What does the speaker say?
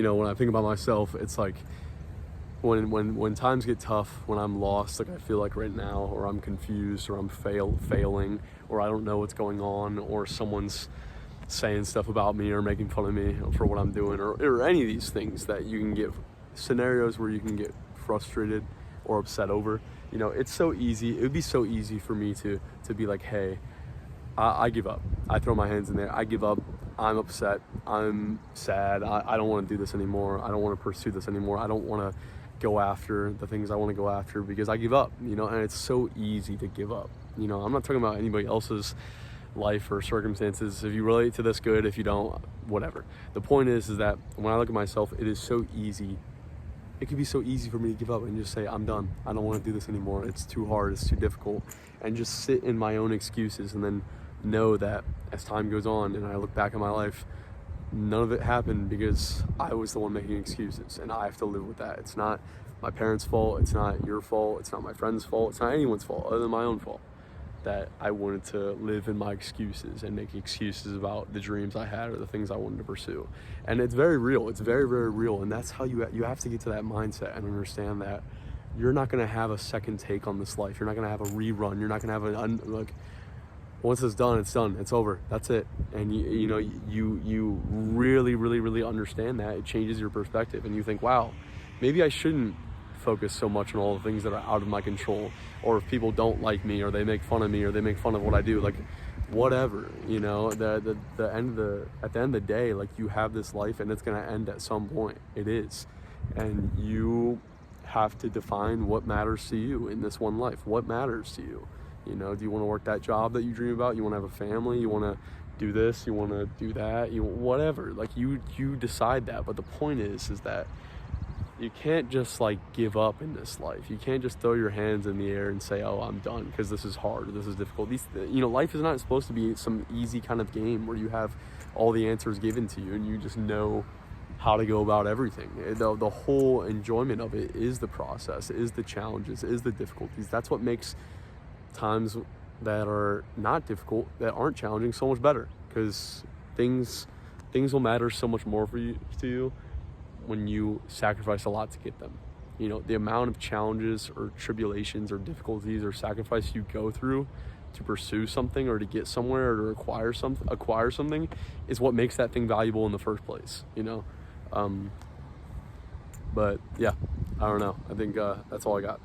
you know, when I think about myself, it's like when times get tough, when I'm lost, like I feel like right now, or I'm confused, or I'm failing, or I don't know what's going on, or someone's saying stuff about me or making fun of me for what I'm doing, or any of these things that you can get, scenarios where you can get frustrated or upset over. You know, it's so easy. It would be so easy for me to be like, hey, I give up. I throw my hands in there. I give up. I'm upset. I'm sad. I don't want to do this anymore. I don't want to pursue this anymore. I don't want to go after the things I want to go after because I give up, you know, and it's so easy to give up. You know, I'm not talking about anybody else's life or circumstances. If you relate to this, good. If you don't, whatever. The point is that when I look at myself, it is so easy. It can be so easy for me to give up and just say, I'm done. I don't want to do this anymore. It's too hard. It's too difficult. And just sit in my own excuses and then know that as time goes on and I look back at my life, none of it happened because I was the one making excuses, and I have to live with that. It's not my parents' fault. It's not your fault. It's not my friend's fault. It's not anyone's fault other than my own fault that I wanted to live in my excuses and make excuses about the dreams I had or the things I wanted to pursue. And it's very real. It's very, very real. And that's how you have to get to that mindset and understand that you're not going to have a second take on this life. You're not going to have a rerun. You're not going to have once it's done, it's done. It's over. That's it. And you really, really, really understand that. It changes your perspective, and you think, wow, maybe I shouldn't focus so much on all the things that are out of my control, or if people don't like me, or they make fun of me, or they make fun of what I do, like whatever, you know. At the end of the day, like, you have this life, and it's gonna end at some point. It is, and you have to define what matters to you in this one life. What matters to you? You know, do you want to work that job that you dream about? You want to have a family? You want to do this? You want to do that? Whatever. Like, you decide that. But the point is that you can't just like give up in this life. You can't just throw your hands in the air and say, oh, I'm done because this is hard or this is difficult. Life is not supposed to be some easy kind of game where you have all the answers given to you and you just know how to go about everything. The whole enjoyment of it is the process, is the challenges, is the difficulties. That's what makes times that are not difficult, that aren't challenging, so much better, because things will matter so much more to you when you sacrifice a lot to get them. You know, the amount of challenges or tribulations or difficulties or sacrifice you go through to pursue something or to get somewhere or to acquire something is what makes that thing valuable in the first place, you know. But yeah, I don't know. I think that's all I got.